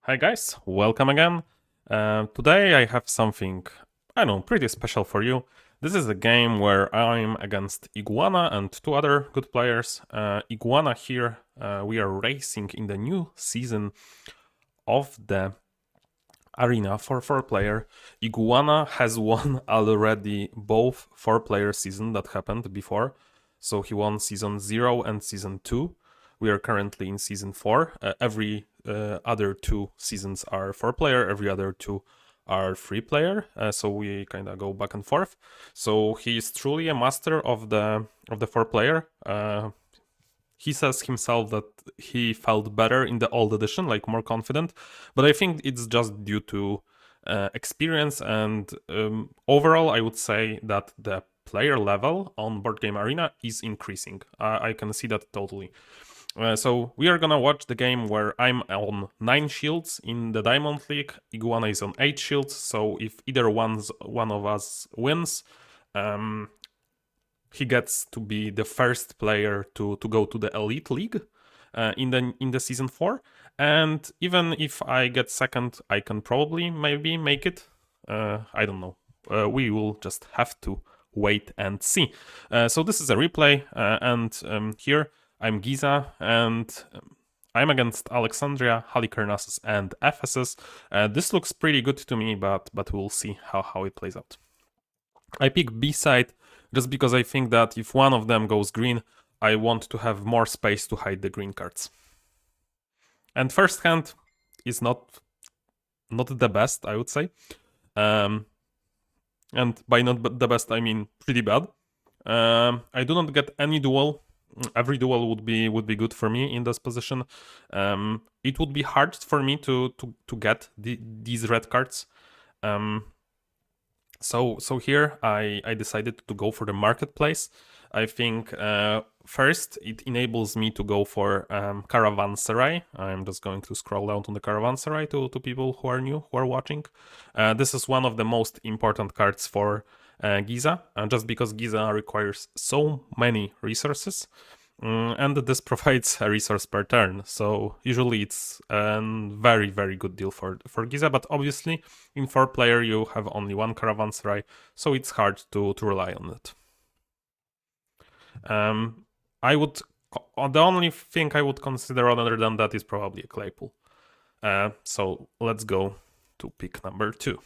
Hi guys, welcome again. Today I have something, I don't know, pretty special for you. This is a game where I'm against Iguana and two other good players. Iguana here, we are racing in the new season of the arena for 4-player. Iguana has won already both 4-player season that happened before. So he won season 0 and season 2. We are currently in season 4. Every other 2 seasons are 4-player, every other 2 are 3-player. So we kind of go back and forth. So he is truly a master of the 4-player. He says himself that he felt better in the old edition, like more confident, but I think it's just due to experience, and overall I would say that the player level on Board Game Arena is increasing. I can see that totally. So we are gonna watch the game where I'm on 9 shields in the Diamond League, Iguana is on 8 shields, so if either one of us wins, he gets to be the first player to go to the Elite League in the season 4. And even if I get second, I can probably maybe make it. I don't know. We will just have to wait and see. So this is a replay, and here I'm Giza, and I'm against Alexandria, Halicarnassus, and Ephesus. This looks pretty good to me, but we'll see how it plays out. I pick B side just because I think that if one of them goes green, I want to have more space to hide the green cards. And first hand is not the best, I would say. And by not the best, I mean pretty bad. I do not get any duel. Every duel would be good for me in this position. It would be hard for me to get these red cards. So here I decided to go for the marketplace. I think first it enables me to go for Caravanserai. I'm just going to scroll down to the Caravanserai to people who are new, who are watching. This is one of the most important cards for Giza, just because Giza requires so many resources. And this provides a resource per turn, so usually it's a very, very good deal for Giza, but obviously in 4-player you have only one Caravanserai, so it's hard to rely on it. I would, the only thing I would consider other than that is probably a Claypool. So let's go to pick number 2.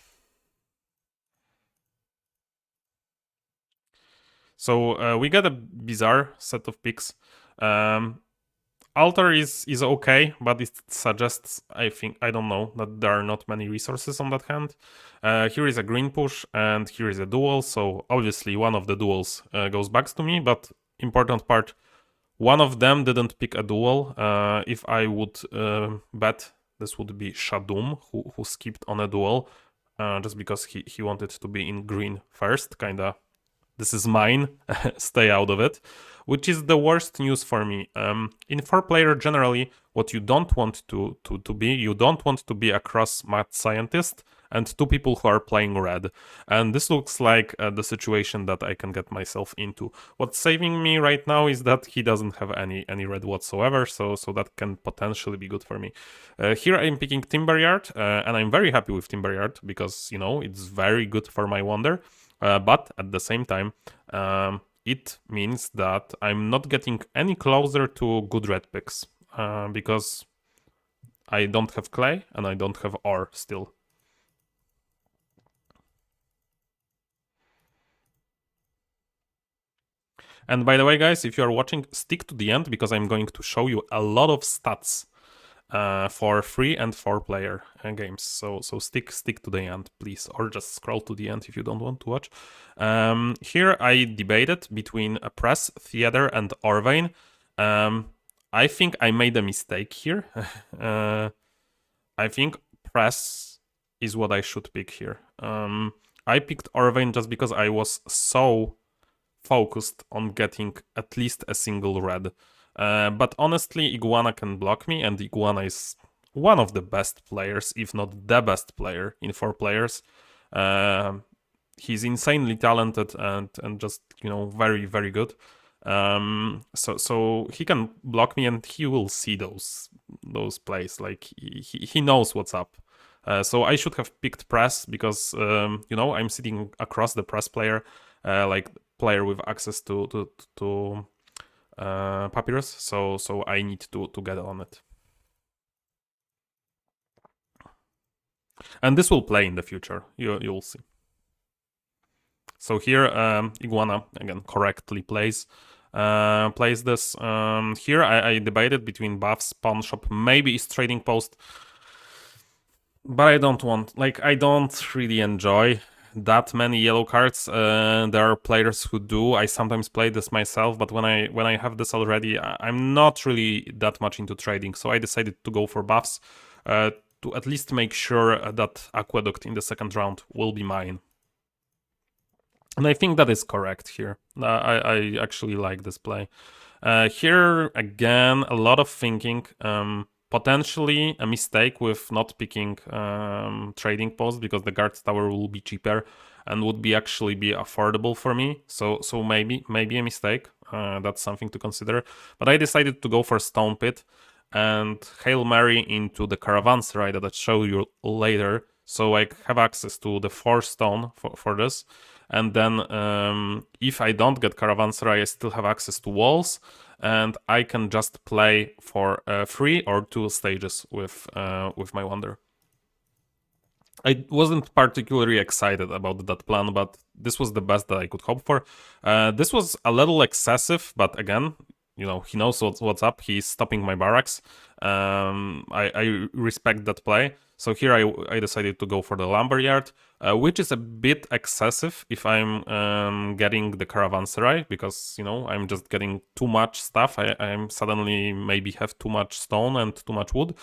So we get a bizarre set of picks. Altar is okay, but it suggests, I think, I don't know, that there are not many resources on that hand. Here is a green push, and here is a duel, so obviously one of the duels goes back to me, but important part, one of them didn't pick a duel. If I would bet, this would be Shadum, who skipped on a duel, just because he wanted to be in green first, kinda, this is mine, stay out of it, which is the worst news for me. In 4-player, generally, what you don't want to be, you don't want to be a cross-math scientist and 2 people who are playing red. And this looks like the situation that I can get myself into. What's saving me right now is that he doesn't have any red whatsoever, so that can potentially be good for me. Here I'm picking Timberyard, and I'm very happy with Timberyard because, you know, it's very good for my wonder. But at the same time, it means that I'm not getting any closer to good red picks because I don't have clay and I don't have ore still. And by the way, guys, if you are watching, stick to the end because I'm going to show you a lot of stats for 3 and 4-player games. So stick to the end, please, or just scroll to the end if you don't want to watch. Here I debated between a Press, Theater, and Orvain. I think I made a mistake here. I think Press is what I should pick here. I picked Orvain just because I was so focused on getting at least a single red. But honestly, Iguana can block me, and Iguana is one of the best players, if not the best player in 4-players. He's insanely talented and just, you know, very, very good. So he can block me and he will see those plays. Like he knows what's up. So I should have picked press because I'm sitting across the press player, like player with access to papyrus. So I need to get on it. And this will play in the future. You'll see. So here, Iguana again correctly plays this. Here I debated between buffs, pawn shop, maybe is trading post, but I don't want. Like I don't really enjoy that many yellow cards. There are players who do. I sometimes play this myself, but when I have this already, I'm not really that much into trading. So I decided to go for buffs to at least make sure that Aqueduct in the second round will be mine. And I think that is correct here. I actually like this play. Here, again, a lot of thinking. Potentially a mistake with not picking trading post because the guard tower will be cheaper and would be actually be affordable for me. So maybe a mistake. That's something to consider. But I decided to go for Stone Pit and Hail Mary into the Caravanserai that I'll show you later. So I have access to the 4 stone for this. And then if I don't get Caravanserai, I still have access to walls, and I can just play for 3 or 2 stages with my Wonder. I wasn't particularly excited about that plan, but this was the best that I could hope for. This was a little excessive, but again, he knows what's up. He's stopping my barracks. I respect that play. So here I decided to go for the lumberyard, which is a bit excessive if I'm getting the caravanserai, because I'm just getting too much stuff. I'm suddenly maybe have too much stone and too much wood,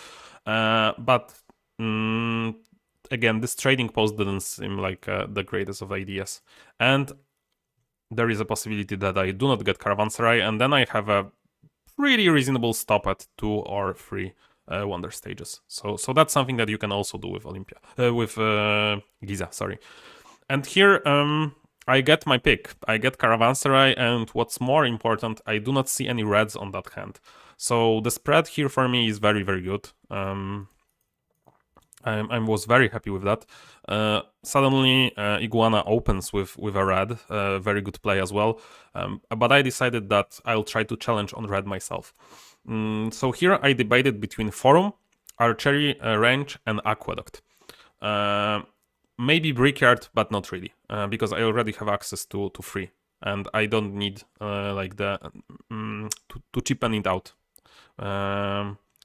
but again, this trading post didn't seem like the greatest of ideas, and there is a possibility that I do not get caravanserai, and then I have a pretty reasonable stop at 2 or 3 wonder stages. So that's something that you can also do with Olympia, with Giza, sorry. And here I get my pick. I get Caravanserai, and what's more important, I do not see any reds on that hand. So the spread here for me is very, very good. I was very happy with that. Suddenly, Iguana opens with a red, very good play as well. But I decided that I'll try to challenge on red myself. So here I debated between Forum, Archery Range, and Aqueduct. Maybe Brickyard, but not really, because I already have access to 3, and I don't need like the to cheapen it out.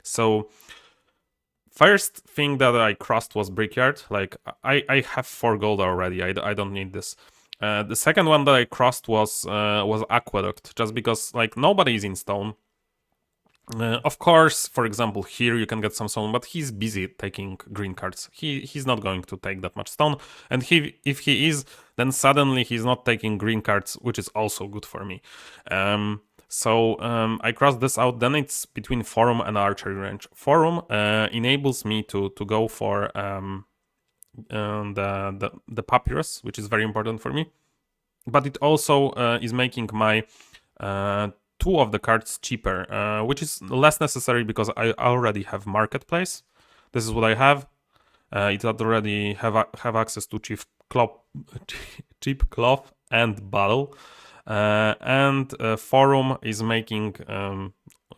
So first thing that I crossed was Brickyard. Like I have 4 gold already. I don't need this. The second one that I crossed was Aqueduct, just because like nobody is in stone. Of course, for example, here you can get some stone, but he's busy taking green cards. He's not going to take that much stone, and if he is, then suddenly he's not taking green cards, which is also good for me. So I cross this out. Then it's between Forum and Archery Range. Forum enables me to go for the Papyrus, which is very important for me. But it also is making my 2 of the cards cheaper, which is less necessary because I already have Marketplace. This is what I have. It already have access to cheap cloth and battle. And Forum is making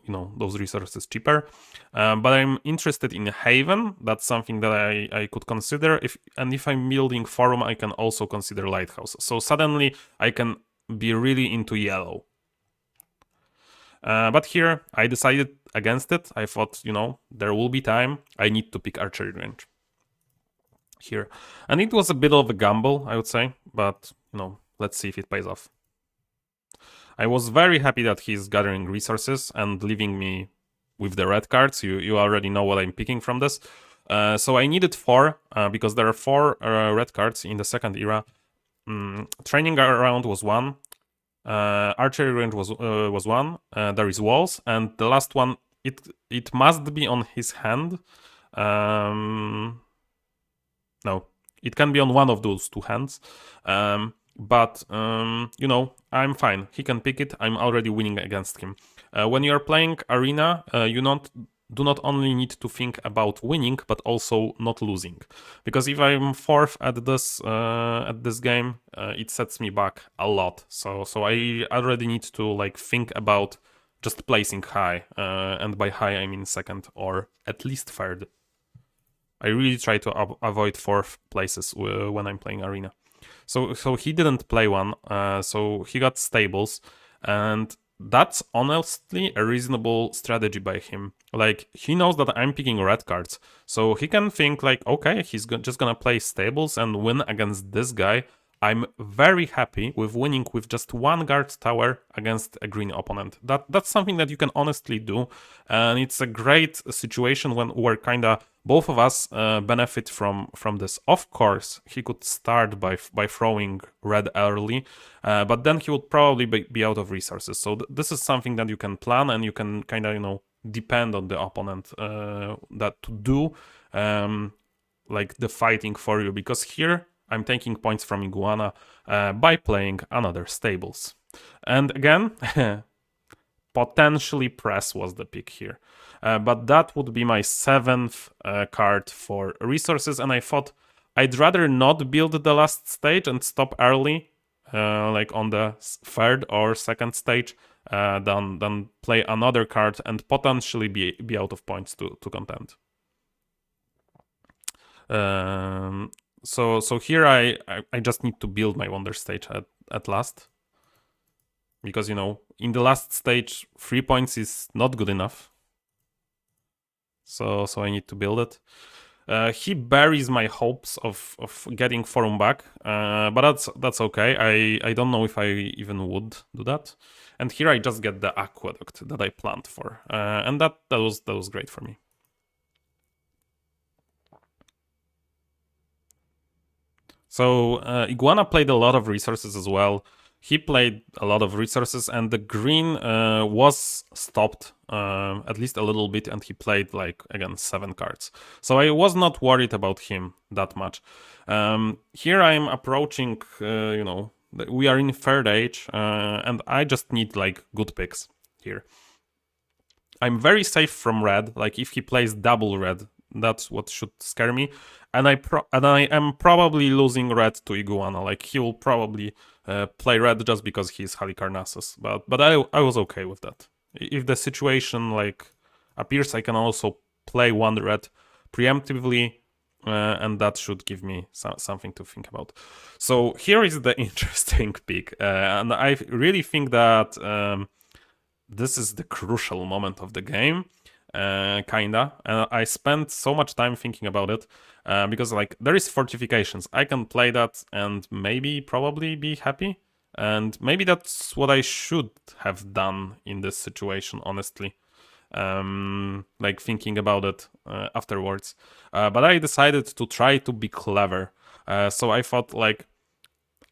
those resources cheaper, but I'm interested in Haven. That's something that I could consider. If I'm building Forum, I can also consider Lighthouse. So suddenly I can be really into yellow. But here I decided against it. I thought, there will be time. I need to pick Archery Range here, and it was a bit of a gamble, I would say, but let's see if it pays off. I was very happy that he's gathering resources and leaving me with the red cards. You already know what I'm picking from this. So I needed 4 because there are 4 red cards in the second era. Training around was 1. Archery range was 1. There is walls, and the last one it must be on his hand. No, it can be on one of those 2 hands. but you know, I'm fine. He can pick it. I'm already winning against him. When you're playing arena, you do not only need to think about winning, but also not losing. Because if I'm fourth at this game, it sets me back a lot. So I already need to like think about just placing high, and by high I mean second or at least third. I really try to avoid fourth places when I'm playing arena. So he didn't play one, so he got stables, and that's honestly a reasonable strategy by him. Like, he knows that I'm picking red cards, so he can think like, okay, he's just gonna play stables and win against this guy. I'm very happy with winning with just one guard tower against a green opponent. That's something that you can honestly do, and it's a great situation where kinda both of us benefit from this. Of course, he could start by throwing red early, but then he would probably be out of resources. So this is something that you can plan, and you can kind of, you know, depend on the opponent that to do like the fighting for you, because here I'm taking points from Iguana by playing another stables. And again, potentially press was the pick here. But that would be my seventh card for resources, and I thought I'd rather not build the last stage and stop early, like on the third or second stage, than play another card and potentially be out of points to contend. So here I just need to build my wonder stage at last, because, you know, in the last stage 3 points is not good enough. So I need to build it. He buries my hopes of getting forum back, but that's okay. I don't know if I even would do that. And here I just get the aqueduct that I planned for, and that was great for me. So Iguana played a lot of resources as well. He played a lot of resources, and the green was stopped at least a little bit, and he played like, again, 7 cards. So I was not worried about him that much. Here I'm approaching, you know, we are in third age, and I just need like good picks here. I'm very safe from red. Like, if he plays double red, that's what should scare me. And I am probably losing red to Iguana. Like, he will probably play red just because he's Halicarnassus. But I was okay with that. If the situation like appears, I can also play one red preemptively, and that should give me something to think about. So here is the interesting pick, and I really think that this is the crucial moment of the game. Kinda. I spent so much time thinking about it, because like there is fortifications. I can play that and maybe probably be happy, and maybe that's what I should have done in this situation, honestly. Like, thinking about it afterwards, but I decided to try to be clever. So I thought, like,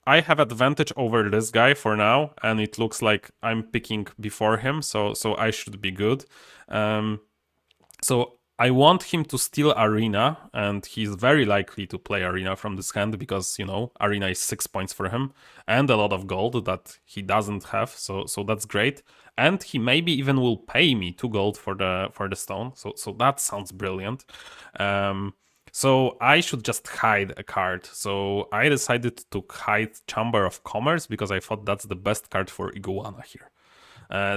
I have advantage over this guy for now, and it looks like I'm picking before him, so I should be good. So I want him to steal Arena, and he's very likely to play Arena from this hand because, you know, Arena is 6 points for him and a lot of gold that he doesn't have, so that's great. And he maybe even will pay me 2 gold for the stone, so that sounds brilliant. So I should just hide a card. So I decided to hide Chamber of Commerce because I thought that's the best card for Iguana here.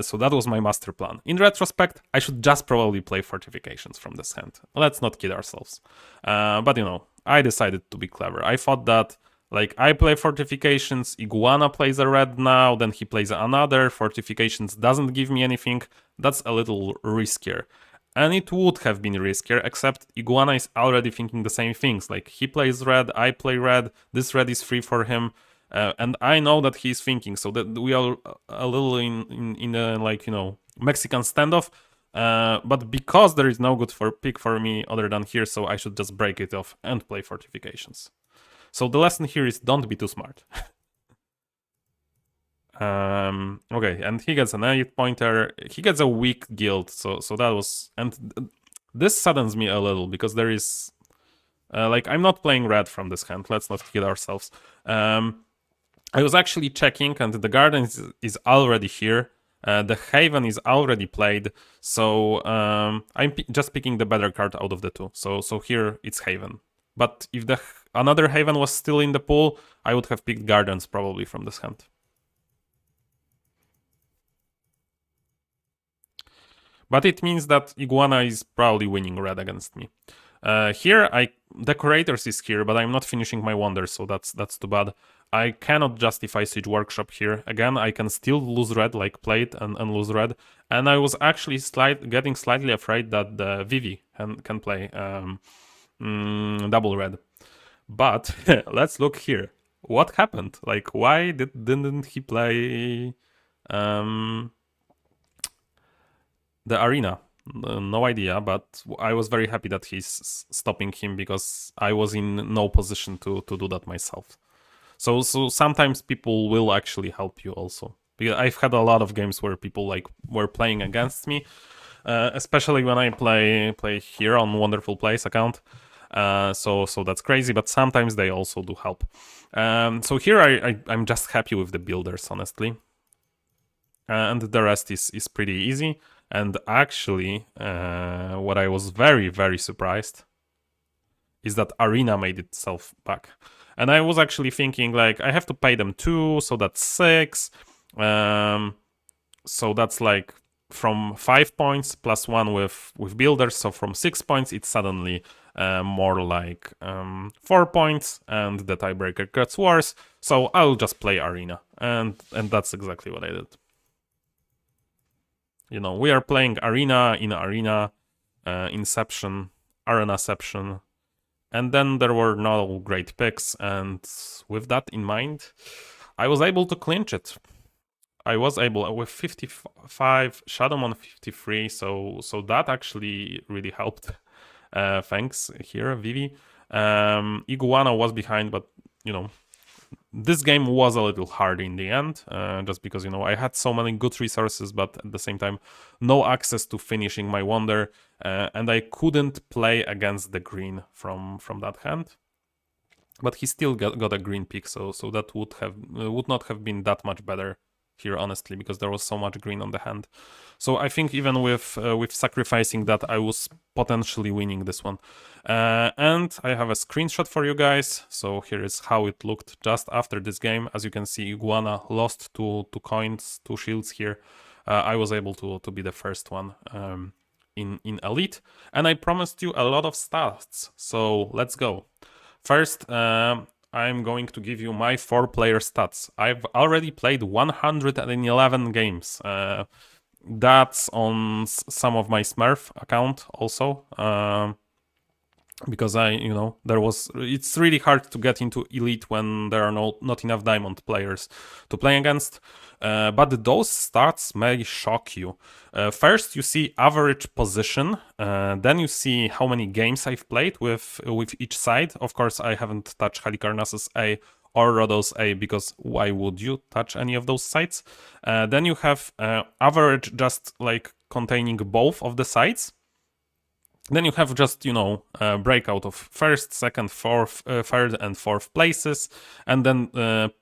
So that was my master plan. In retrospect, I should just probably play Fortifications from this hand. Let's not kid ourselves. But, you know, I decided to be clever. I thought that, like, I play Fortifications, Iguana plays a red now, then he plays another, Fortifications doesn't give me anything. That's a little riskier. And it would have been riskier, except Iguana is already thinking the same things. Like, he plays red, I play red, this red is free for him. And I know that he's thinking, so that we are a little in a, like, you know, Mexican standoff. But because there is no good pick for me other than here, so I should just break it off and play Fortifications. So the lesson here is don't be too smart. Okay, and he gets an 8 pointer. He gets a weak guild, so that was, and this saddens me a little because there is, like, I'm not playing red from this hand. Let's not kid ourselves. I was actually checking, and the garden is already here. The Haven is already played, so I'm just picking the better card out of the two. So here it's Haven. But if the another Haven was still in the pool, I would have picked Gardens probably from this hand. But it means that Iguana is probably winning red against me. Here, Decorators is here, but I'm not finishing my wonders, so that's too bad. I cannot justify Siege Workshop here. Again, I can still lose red, like play it and lose red. And I was actually getting slightly afraid that the Vivi can play double red. But let's look here. What happened? Like, why didn't he play the arena? No idea, but I was very happy that he's stopping him because I was in no position to do that myself. So sometimes people will actually help you also. Because I've had a lot of games where people like were playing against me, especially when I play here on Wonderful Place account. So that's crazy, but sometimes they also do help. So here I'm just happy with the builders, honestly. And the rest is pretty easy. And actually, what I was very, very surprised is that Arena made itself back. And I was actually thinking, like, I have to pay them 2, so that's 6. So that's like from 5 points plus 1 with builders. So from 6 points, it's suddenly more like 4 points, and the tiebreaker gets worse. So I'll just play Arena, and that's exactly what I did. You know, we are playing Arena in Arena, Inception, Arenaception, and then there were no great picks, and with that in mind, I was able to clinch it. I was able with 55, Shadowmon 53, so that actually really helped. Thanks here, Vivi. Iguana was behind, but you know, this game was a little hard in the end, just because, you know, I had so many good resources, but at the same time, no access to finishing my wonder, and I couldn't play against the green from that hand. But he still got a green pick, so that would not have been that much better here, honestly, because there was so much green on the hand. So I think even with sacrificing that, I was potentially winning this one. And I have a screenshot for you guys. So here is how it looked just after this game. As you can see, Iguana lost two coins, 2 shields here. I was able to be the first one in Elite. And I promised you a lot of stats, so let's go. First, I'm going to give you my 4-player stats. I've already played 111 games. That's on some of my Smurf account also. Because it's really hard to get into Elite when there are not enough Diamond players to play against. But those stats may shock you. First, you see average position. Then you see how many games I've played with each side. Of course, I haven't touched Halicarnassus A or Rhodos A, because why would you touch any of those sides? Then you have average just like containing both of the sides. Then you have just, breakout of first, second, fourth, third, and fourth places, and then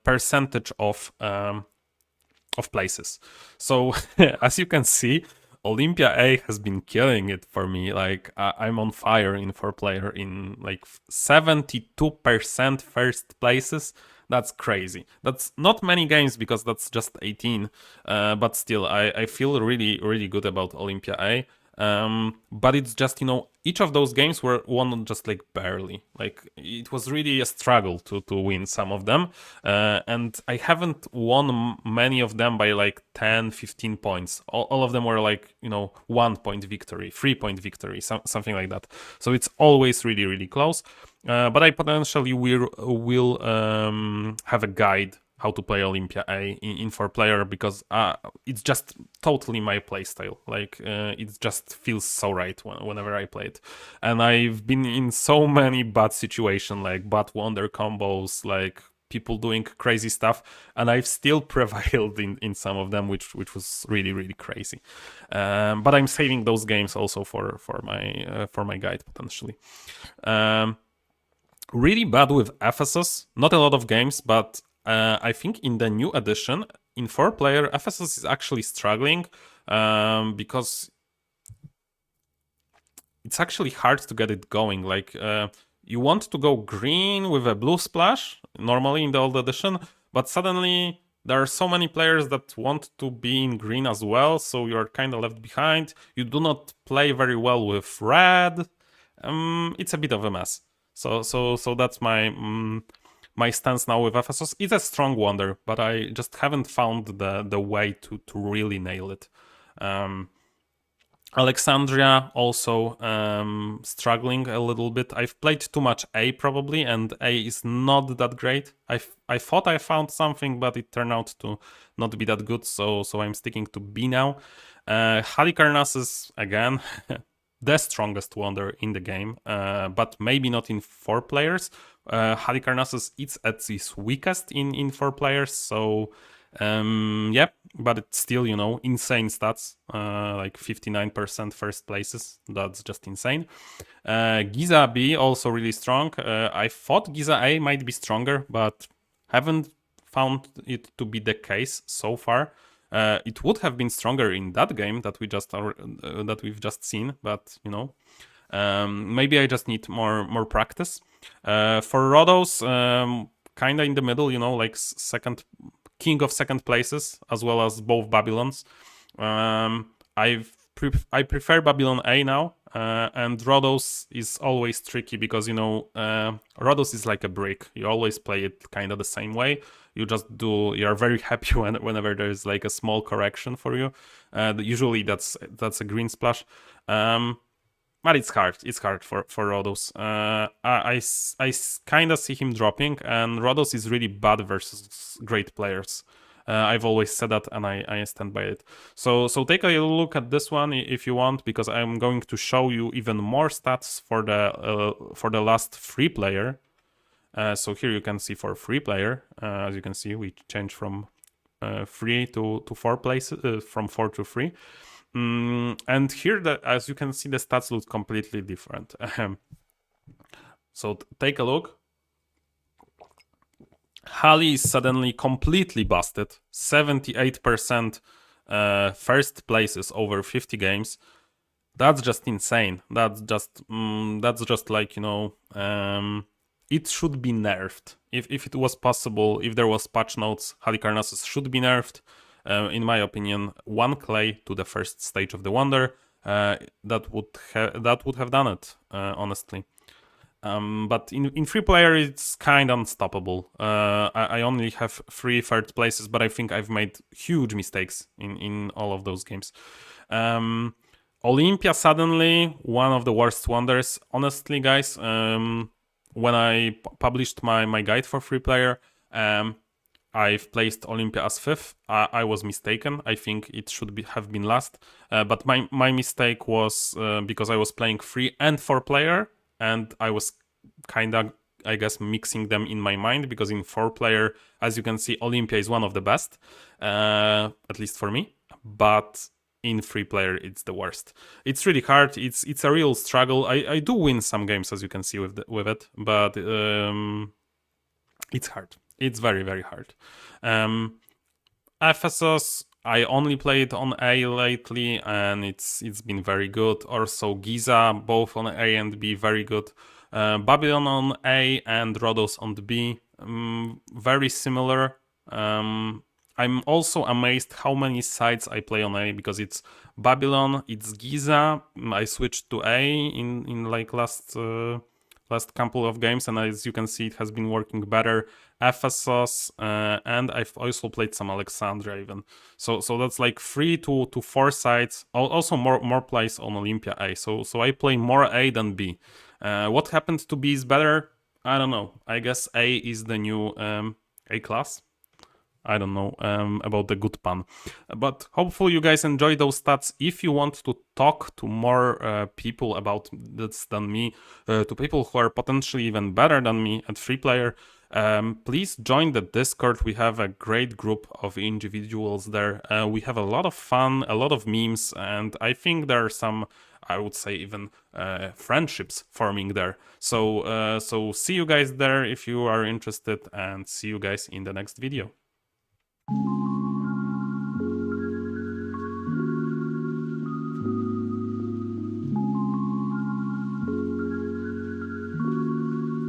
percentage of places. So as you can see, Olympia A has been killing it for me. Like I'm on fire in 4-player in like 72% first places. That's crazy. That's not many games because that's just 18. But still, I feel really, really good about Olympia A. But it's just, each of those games were won just like barely. Like it was really a struggle to win some of them. And I haven't won many of them by like 10, 15 points. All of them were like, 1-point victory, 3-point victory, something like that. So it's always really, really close. But I potentially will have a guide how to play Olympia A in 4-player, because it's just totally my playstyle. Like it just feels so right whenever I play it. And I've been in so many bad situations, like bad wonder combos, like people doing crazy stuff, and I've still prevailed in some of them, which was really, really crazy. But I'm saving those games also for my guide potentially. Really bad with Ephesus. Not a lot of games, but I think in the new edition, in 4-player, Ephesus is actually struggling because it's actually hard to get it going. Like, you want to go green with a blue splash, normally in the old edition, but suddenly there are so many players that want to be in green as well, so you're kind of left behind. You do not play very well with red. It's a bit of a mess. So that's my stance now with Ephesus. It's a strong wonder, but I just haven't found the way to really nail it. Alexandria also struggling a little bit. I've played too much A probably, and A is not that great. I thought I found something, but it turned out to not be that good, so I'm sticking to B now. Halicarnassus, again, the strongest wonder in the game, but maybe not in 4 players. Halicarnassus is at its weakest in 4 players, so yeah, but it's still, you know, insane stats, like 59% first places. That's just insane. Giza B also really strong. I thought Giza A might be stronger, but haven't found it to be the case so far. It would have been stronger in that game that we've just seen, but you know, maybe I just need more practice. For Rhodos, kinda in the middle, you know, like second king of second places, as well as both Babylons. I prefer Babylon A now, and Rhodos is always tricky because, you know, Rhodos is like a brick. You always play it kind of the same way. You're very happy whenever there's like a small correction for you. Usually that's a green splash. But it's hard. It's hard for Rhodos. I kind of see him dropping, and Rhodos is really bad versus great players. I've always said that, and I stand by it. So take a look at this one if you want, because I'm going to show you even more stats for the last 3 player. So here you can see for 3 player. As you can see, we change from 3 to 4 places, from 4 to 3. And here, as you can see, the stats look completely different. So take a look. Hali is suddenly completely busted. 78% first places over 50 games. That's just insane. That's just like, you know, it should be nerfed. If it was possible, if there was patch notes, Halicarnassus should be nerfed. In my opinion, 1 clay to the first stage of the wonder, that would have done it, honestly. But in 3 player, it's kind of unstoppable. I only have 3 third places, but I think I've made huge mistakes in all of those games. Olympia suddenly one of the worst wonders. Honestly, guys, when I published my guide for 3 player, I've placed Olympia as 5th. I was mistaken. I think it should have been last. But my mistake was because I was playing 3 and 4 player, and I was kind of, I guess, mixing them in my mind, because in 4 player, as you can see, Olympia is one of the best, at least for me. But in 3 player, it's the worst. It's really hard. It's a real struggle. I do win some games, as you can see with it, but it's hard. It's very, very hard. Ephesus, I only played on A lately, and it's been very good. Also Giza, both on A and B, very good. Babylon on A and Rhodos on the B, very similar. I'm also amazed how many sides I play on A, because it's Babylon, it's Giza. I switched to A in like last couple of games, and as you can see, it has been working better. Ephesus, and I've also played some Alexandria even. So that's like 3 to 4 sides. Also more plays on Olympia A. So I play more A than B. What happened to B is better? I don't know. I guess A is the new A class. I don't know about the good pun. But hopefully you guys enjoy those stats. If you want to talk to more people about this than me, to people who are potentially even better than me at 3 player, please join the Discord. We have a great group of individuals there. We have a lot of fun, a lot of memes, and I think there are some I would say even friendships forming there. So see you guys there if you are interested, and see you guys in the next video.